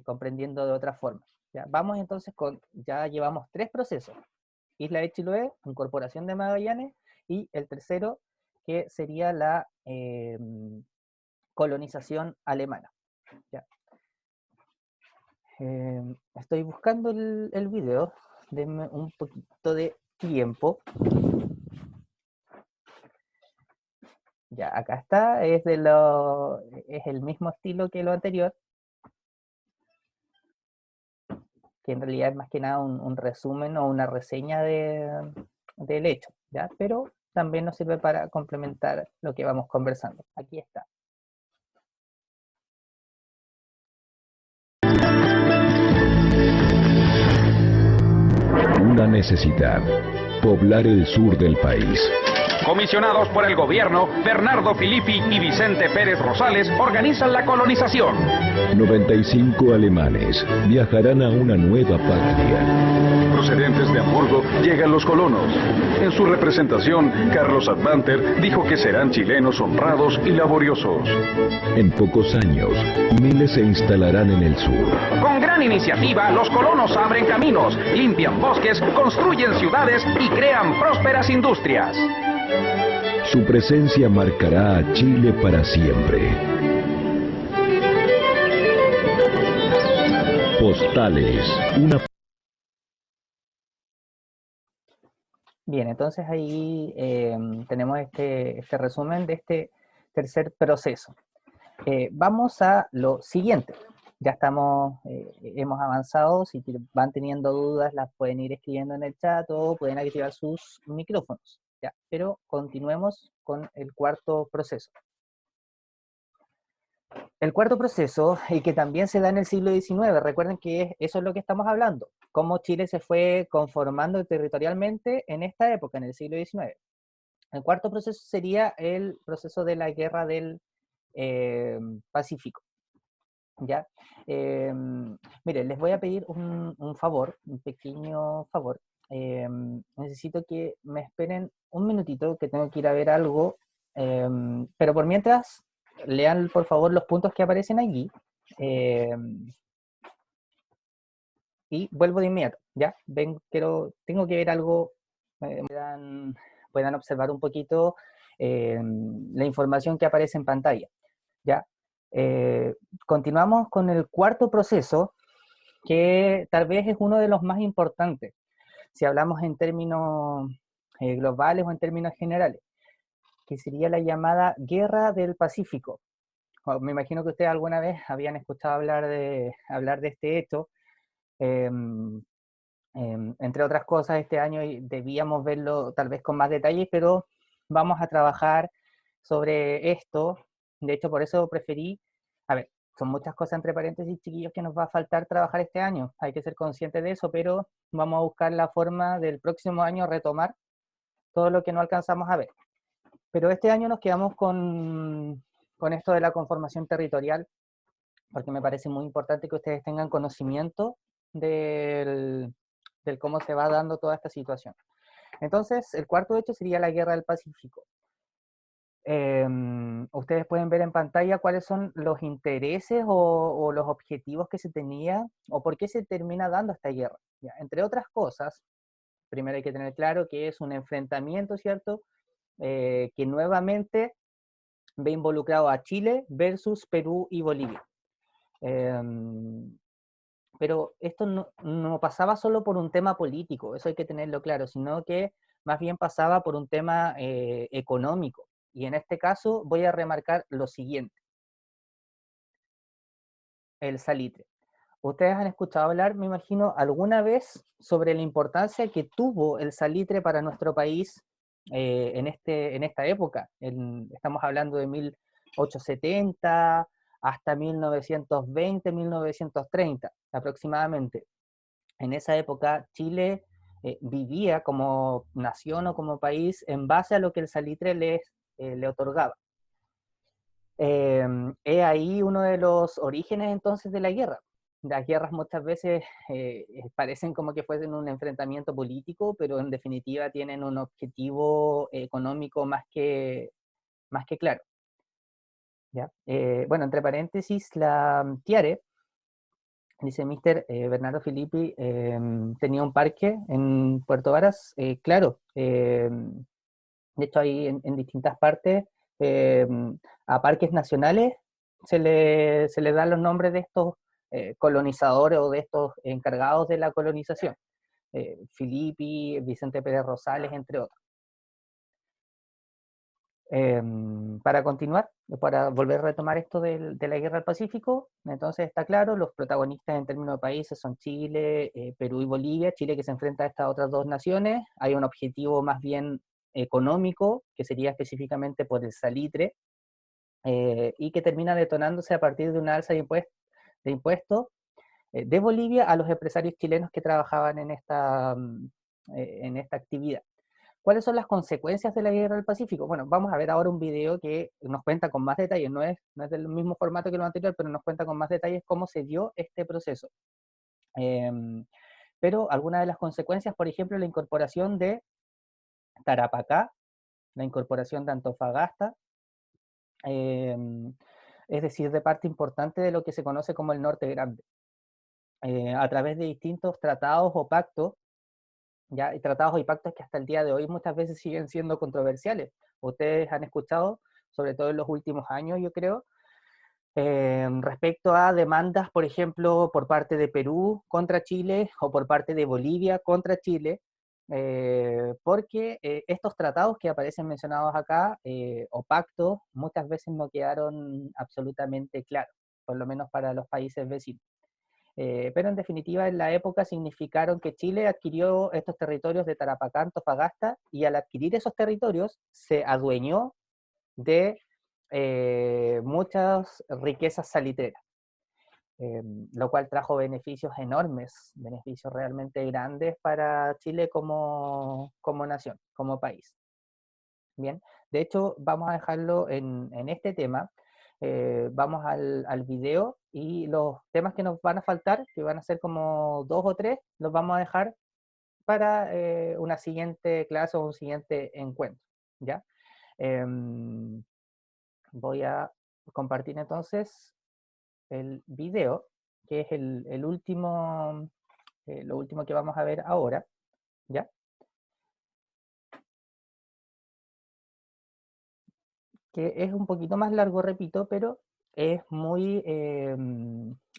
comprendiendo de otra forma. ¿Ya? Vamos entonces ya llevamos 3 procesos: Isla de Chiloé, incorporación de Magallanes, y el tercero, que sería la colonización alemana. ¿Ya? Estoy buscando el video, denme un poquito de tiempo. Ya, acá está, es el mismo estilo que lo anterior, que en realidad es más que nada un resumen o una reseña del hecho, ¿ya? Pero también nos sirve para complementar lo que vamos conversando. Aquí está. Una necesidad: poblar el sur del país. Comisionados por el gobierno, Bernardo Filippi y Vicente Pérez Rosales organizan la colonización. 95 alemanes viajarán a una nueva patria. Procedentes de Hamburgo llegan los colonos. En su representación, Carlos Advanter dijo que serán chilenos honrados y laboriosos. En pocos años, miles se instalarán en el sur. Con gran iniciativa, los colonos abren caminos, limpian bosques, construyen ciudades y crean prósperas industrias. Su presencia marcará a Chile para siempre. Postales, una... Bien, entonces ahí tenemos este resumen de este tercer proceso. Vamos a lo siguiente. Ya hemos avanzado. Si van teniendo dudas, las pueden ir escribiendo en el chat o pueden activar sus micrófonos. Ya, pero continuemos con el cuarto proceso. El cuarto proceso, y que también se da en el siglo XIX, recuerden que eso es lo que estamos hablando, cómo Chile se fue conformando territorialmente en esta época, en el siglo XIX. El cuarto proceso sería el proceso de la Guerra del Pacífico. ¿Ya? Miren, les voy a pedir un favor, un pequeño favor. Necesito que me esperen un minutito, que tengo que ir a ver algo, pero por mientras, lean por favor los puntos que aparecen allí, y vuelvo de inmediato, ¿ya? Tengo que ver algo, puedan observar un poquito la información que aparece en pantalla, ¿ya? Continuamos con el cuarto proceso, que tal vez es uno de los más importantes, si hablamos en términos globales o en términos generales. que sería la llamada Guerra del Pacífico. Me imagino que ustedes alguna vez habían escuchado hablar de este hecho. Entre otras cosas, este año debíamos verlo tal vez con más detalles, pero vamos a trabajar sobre esto. De hecho, por eso preferí, a ver, son muchas cosas entre paréntesis, chiquillos, que nos va a faltar trabajar este año. Hay que ser conscientes de eso, pero vamos a buscar la forma del próximo año retomar todo lo que no alcanzamos a ver. Pero este año nos quedamos con esto de la conformación territorial, porque me parece muy importante que ustedes tengan conocimiento del cómo se va dando toda esta situación. Entonces, el cuarto hecho sería la Guerra del Pacífico. Ustedes pueden ver en pantalla cuáles son los intereses o los objetivos que se tenía, o por qué se termina dando esta guerra. Ya, entre otras cosas, primero hay que tener claro que es un enfrentamiento, ¿cierto? Que nuevamente ve involucrado a Chile versus Perú y Bolivia. Pero esto no pasaba solo por un tema político, eso hay que tenerlo claro, sino que más bien pasaba por un tema económico. Y en este caso voy a remarcar lo siguiente: el salitre. Ustedes han escuchado hablar, me imagino, alguna vez sobre la importancia que tuvo el salitre para nuestro país en esta época. Estamos hablando de 1870 hasta 1920, 1930 aproximadamente. En esa época Chile vivía como nación o como país en base a lo que el salitre le otorgaba. Es ahí uno de los orígenes entonces de la guerra. Las guerras muchas veces parecen como que fuesen un enfrentamiento político, pero en definitiva tienen un objetivo económico más que claro. ¿Ya? Bueno, entre paréntesis, la Tiare, dice Mr. Bernardo Filippi, tenía un parque en Puerto Varas, claro, de hecho hay en distintas partes, a parques nacionales se le dan los nombres de estos colonizadores o de estos encargados de la colonización, Filippi, Vicente Pérez Rosales, entre otros. Para continuar, para volver a retomar esto de la Guerra del Pacífico, entonces está claro, los protagonistas en términos de países son Chile, Perú y Bolivia. Chile que se enfrenta a estas otras dos naciones. Hay un objetivo más bien económico, que sería específicamente por el salitre, y que termina detonándose a partir de una alza de impuestos de Bolivia a los empresarios chilenos que trabajaban en esta actividad. ¿Cuáles son las consecuencias de la Guerra del Pacífico? Bueno, vamos a ver ahora un video que nos cuenta con más detalles, no es del mismo formato que lo anterior, pero nos cuenta con más detalles cómo se dio este proceso. Pero algunas de las consecuencias, por ejemplo, la incorporación de Tarapacá, la incorporación de Antofagasta, es decir, de parte importante de lo que se conoce como el Norte Grande, a través de distintos tratados o pactos, ya hay tratados y pactos que hasta el día de hoy muchas veces siguen siendo controversiales. Ustedes han escuchado, sobre todo en los últimos años, yo creo, respecto a demandas, por ejemplo, por parte de Perú contra Chile o por parte de Bolivia contra Chile, porque estos tratados que aparecen mencionados acá, o pactos, muchas veces no quedaron absolutamente claros, por lo menos para los países vecinos. Pero en definitiva en la época significaron que Chile adquirió estos territorios de Tarapacá, Antofagasta, y al adquirir esos territorios se adueñó de muchas riquezas salitreras, lo cual trajo beneficios enormes, beneficios realmente grandes para Chile como nación, como país. Bien, de hecho vamos a dejarlo en este tema. Vamos al video y los temas que nos van a faltar, que van a ser como 2 o 3, los vamos a dejar para una siguiente clase o un siguiente encuentro, ¿ya? Voy a compartir entonces el video, que es el último, lo último que vamos a ver ahora, ¿ya? Que es un poquito más largo, repito, pero es muy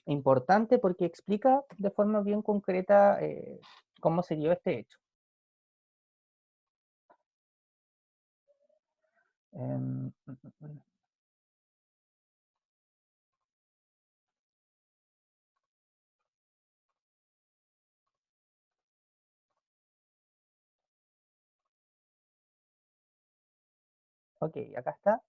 importante porque explica de forma bien concreta cómo se dio este hecho. Ok, acá está.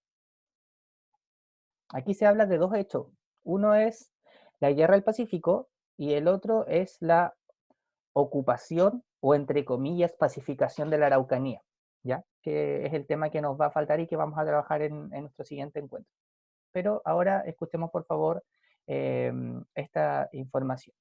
Aquí se habla de dos hechos. Uno es la guerra del Pacífico y el otro es la ocupación o, entre comillas, pacificación de la Araucanía, ¿ya? Que es el tema que nos va a faltar y que vamos a trabajar en nuestro siguiente encuentro. Pero ahora escuchemos, por favor, esta información.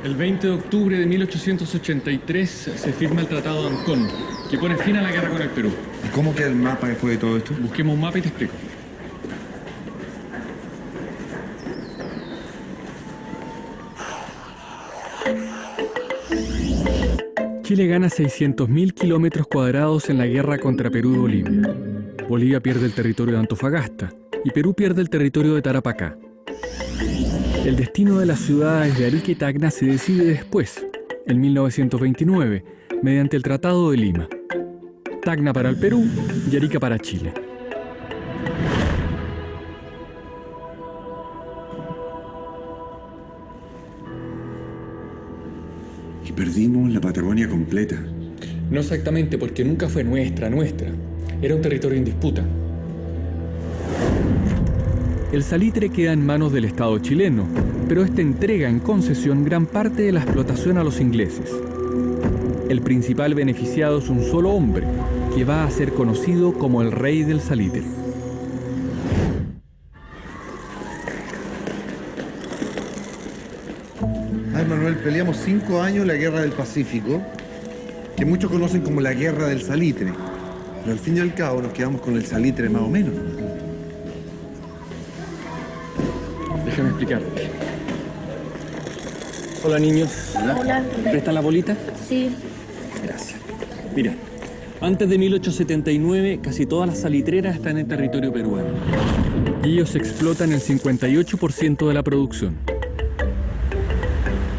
El 20 de octubre de 1883 se firma el Tratado de Ancón, que pone fin a la guerra con el Perú. ¿Y cómo queda el mapa después de todo esto? Busquemos un mapa y te explico. Chile gana 600.000 kilómetros cuadrados en la guerra contra Perú y Bolivia. Bolivia pierde el territorio de Antofagasta y Perú pierde el territorio de Tarapacá. El destino de las ciudades de Arica y Tacna se decide después, en 1929, mediante el Tratado de Lima. Tacna para el Perú y Arica para Chile. Y perdimos la Patagonia completa. No exactamente, porque nunca fue nuestra. Era un territorio en disputa. El salitre queda en manos del Estado chileno, pero este entrega en concesión gran parte de la explotación a los ingleses. El principal beneficiado es un solo hombre, que va a ser conocido como el rey del salitre. Ay, Manuel, peleamos 5 años la Guerra del Pacífico, que muchos conocen como la Guerra del Salitre. Pero al fin y al cabo nos quedamos con el salitre más o menos. Déjame explicarte. Hola, niños. Hola. ¿Prestan la bolita? Sí. Gracias. Mira, antes de 1879 casi todas las salitreras están en territorio peruano. Y ellos explotan el 58% de la producción.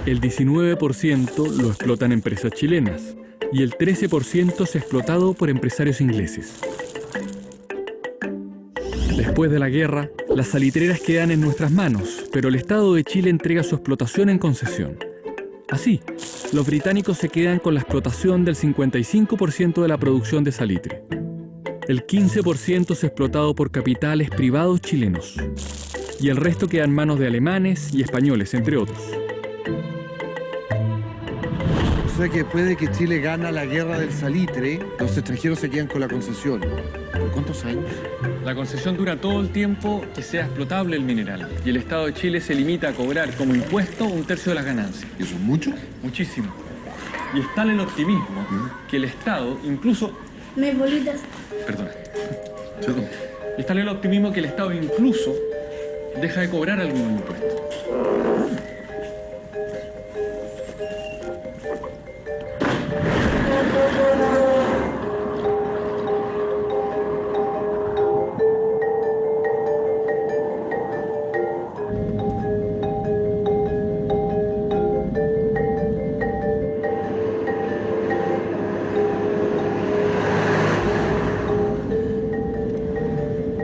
El 19% lo explotan empresas chilenas y el 13% es explotado por empresarios ingleses. Después de la guerra, las salitreras quedan en nuestras manos, pero el Estado de Chile entrega su explotación en concesión. Así, los británicos se quedan con la explotación del 55% de la producción de salitre. El 15% es explotado por capitales privados chilenos. Y el resto queda en manos de alemanes y españoles, entre otros. O sea que después de que Chile gana la Guerra del Salitre, los extranjeros se quedan con la concesión. ¿Por cuántos años? La concesión dura todo el tiempo que sea explotable el mineral. Y el Estado de Chile se limita a cobrar como impuesto 1/3 de las ganancias. ¿Y eso es mucho? Muchísimo. Y es tal el optimismo que el Estado incluso... Mis bolitas. Perdona. Y es tal el optimismo que el Estado incluso deja de cobrar algunos impuestos.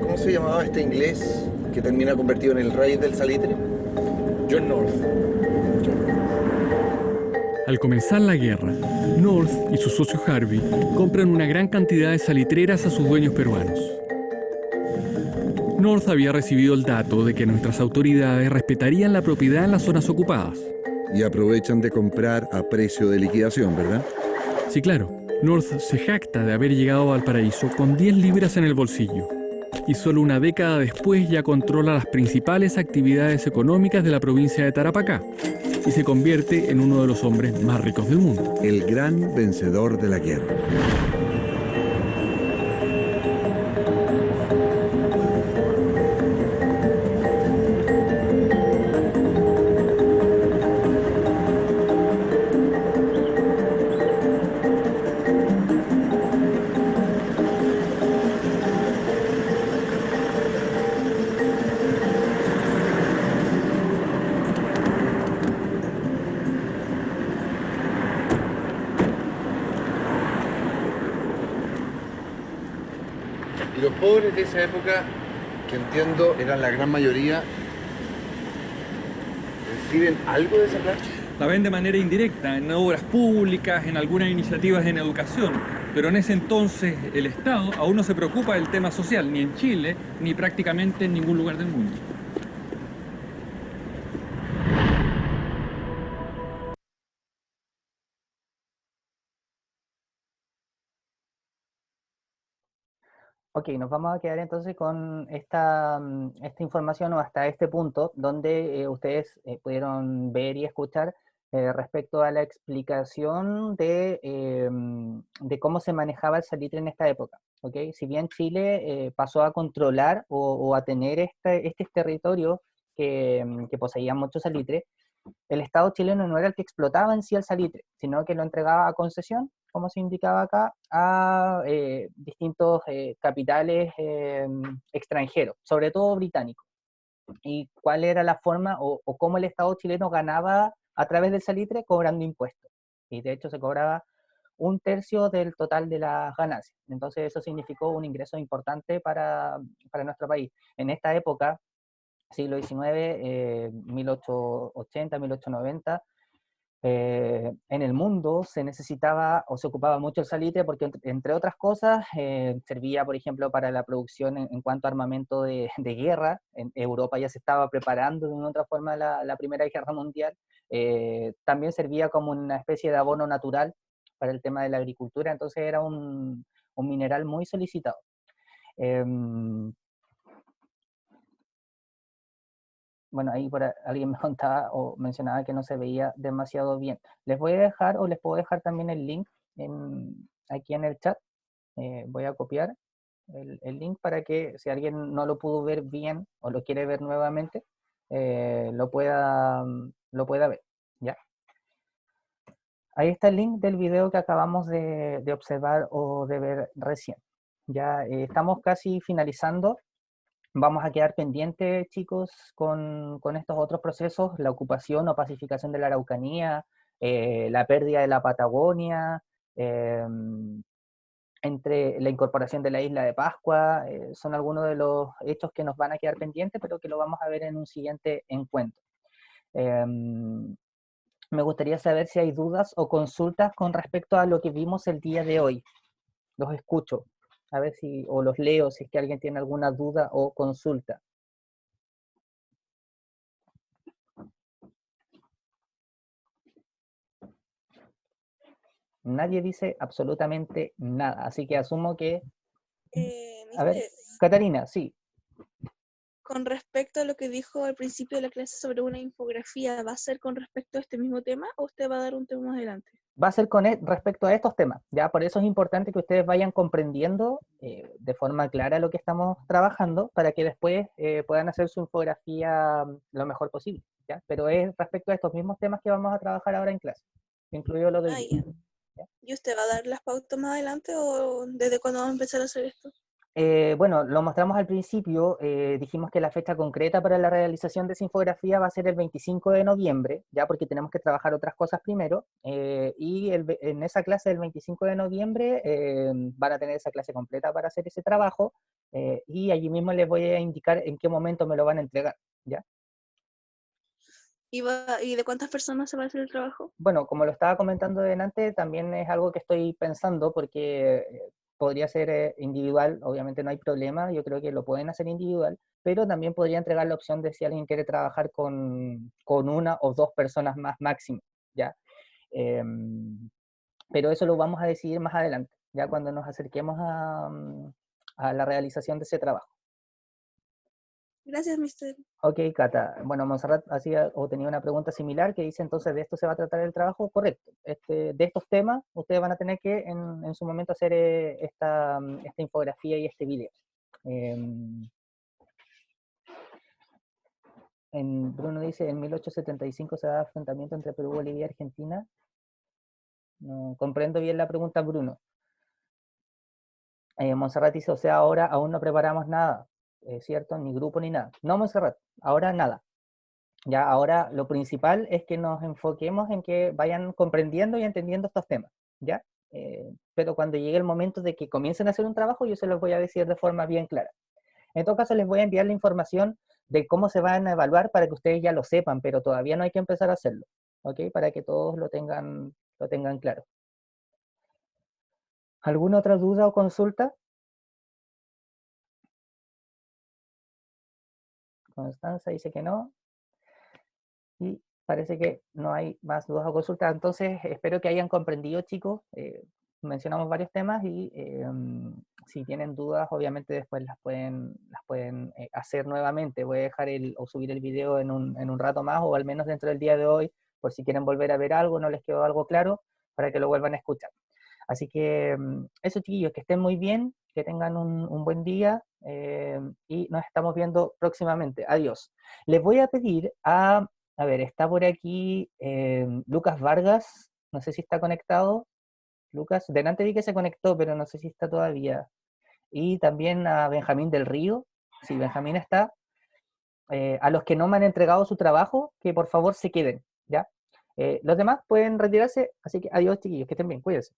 ¿Cómo se llamaba este inglés que termina convertido en el rey del salitre? John North. Al comenzar la guerra, North y su socio Harvey compran una gran cantidad de salitreras a sus dueños peruanos. North había recibido el dato de que nuestras autoridades respetarían la propiedad en las zonas ocupadas. Y aprovechan de comprar a precio de liquidación, ¿verdad? Sí, claro. North se jacta de haber llegado a Valparaíso con 10 libras en el bolsillo. Y solo una década después ya controla las principales actividades económicas de la provincia de Tarapacá y se convierte en uno de los hombres más ricos del mundo. El gran vencedor de la guerra. pobres de esa época, que entiendo eran la gran mayoría, reciben algo de esa plata? La ven de manera indirecta, en obras públicas, en algunas iniciativas en educación. Pero en ese entonces el Estado aún no se preocupa del tema social, ni en Chile, ni prácticamente en ningún lugar del mundo. Ok, nos vamos a quedar entonces con esta información o hasta este punto donde ustedes pudieron ver y escuchar respecto a la explicación de cómo se manejaba el salitre en esta época. ¿Okay? Si bien Chile pasó a controlar o a tener este territorio que poseía mucho salitre, el Estado chileno no era el que explotaba en sí el salitre, sino que lo entregaba a concesión, como se indicaba acá, a distintos capitales extranjeros, sobre todo británicos. ¿Y cuál era la forma o cómo el Estado chileno ganaba a través del salitre? Cobrando impuestos. Y de hecho se cobraba 1/3 del total de las ganancias. Entonces eso significó un ingreso importante para nuestro país. En esta época, siglo XIX, 1880, 1890, en el mundo se necesitaba o se ocupaba mucho el salitre porque, entre otras cosas, servía, por ejemplo, para la producción en cuanto a armamento de guerra. En Europa ya se estaba preparando de una otra forma la Primera Guerra Mundial. También servía como una especie de abono natural para el tema de la agricultura, entonces era un mineral muy solicitado. Bueno, ahí alguien me contaba o mencionaba que no se veía demasiado bien. Les voy a dejar o les puedo dejar también el link aquí en el chat. Voy a copiar el link para que si alguien no lo pudo ver bien o lo quiere ver nuevamente, lo pueda ver. ¿Ya? Ahí está el link del video que acabamos de observar o de ver recién. Ya estamos casi finalizando. Vamos a quedar pendientes, chicos, con estos otros procesos, la ocupación o pacificación de la Araucanía, la pérdida de la Patagonia, entre la incorporación de la isla de Pascua, son algunos de los hechos que nos van a quedar pendientes, pero que lo vamos a ver en un siguiente encuentro. Me gustaría saber si hay dudas o consultas con respecto a lo que vimos el día de hoy. Los escucho, a ver si, o los leo, si es que alguien tiene alguna duda o consulta. Nadie dice absolutamente nada, así que asumo que... A ver, Mister, Catarina, sí. con respecto a lo que dijo al principio de la clase sobre una infografía, ¿va a ser con respecto a este mismo tema o usted va a dar un tema más adelante? Va a ser respecto a estos temas, ¿ya? Por eso es importante que ustedes vayan comprendiendo de forma clara lo que estamos trabajando para que después puedan hacer su infografía lo mejor posible, ¿ya? Pero es respecto a estos mismos temas que vamos a trabajar ahora en clase, incluido lo del Ah, video. ya. ¿Y usted va a dar las pautas más adelante o desde cuándo vamos a empezar a hacer esto? Bueno, lo mostramos al principio, dijimos que la fecha concreta para la realización de esa infografía va a ser el 25 de noviembre, ya porque tenemos que trabajar otras cosas primero, y en esa clase del 25 de noviembre van a tener esa clase completa para hacer ese trabajo, y allí mismo les voy a indicar en qué momento me lo van a entregar, ¿ya? ¿Y de cuántas personas se va a hacer el trabajo? Bueno, como lo estaba comentando delante, también es algo que estoy pensando porque podría ser individual, obviamente no hay problema, yo creo que lo pueden hacer individual, pero también podría entregar la opción de si alguien quiere trabajar con una o dos personas más máximo, ¿ya? Pero eso lo vamos a decidir más adelante, ya cuando nos acerquemos a la realización de ese trabajo. Gracias, mister. Ok, Cata. Bueno, Montserrat hacía o tenía una pregunta similar que dice entonces, ¿de esto se va a tratar el trabajo? Correcto. De estos temas, ustedes van a tener que en su momento hacer esta infografía y este video. Bruno dice, en 1875 se da enfrentamiento entre Perú, Bolivia y Argentina. No comprendo bien la pregunta, Bruno. Montserrat dice, o sea, ahora aún no preparamos nada, ¿cierto? Ni grupo ni nada. No, Montserrat, ahora nada. Ya, ahora lo principal es que nos enfoquemos en que vayan comprendiendo y entendiendo estos temas, ¿ya? pero cuando llegue el momento de que comiencen a hacer un trabajo, yo se los voy a decir de forma bien clara. En todo caso, les voy a enviar la información de cómo se van a evaluar para que ustedes ya lo sepan, pero todavía no hay que empezar a hacerlo, ¿ok? Para que todos lo tengan claro. ¿Alguna otra duda o consulta? Constanza dice que no. Y parece que no hay más dudas o consultas. Entonces, espero que hayan comprendido, chicos. Mencionamos varios temas y si tienen dudas, obviamente después las pueden hacer nuevamente. Voy a dejar o subir el video en un rato más, o al menos dentro del día de hoy, por si quieren volver a ver algo, no les quedó algo claro, para que lo vuelvan a escuchar. Así que eso, chiquillos, que estén muy bien, que tengan un buen día y nos estamos viendo próximamente. Adiós. Les voy a pedir a ver, está por aquí Lucas Vargas, no sé si está conectado. Lucas, delante vi que se conectó, pero no sé si está todavía. Y también a Benjamín del Río, si Benjamín está. A los que no me han entregado su trabajo, que por favor se queden, ¿ya? Los demás pueden retirarse, así que adiós, chiquillos, que estén bien, cuídense.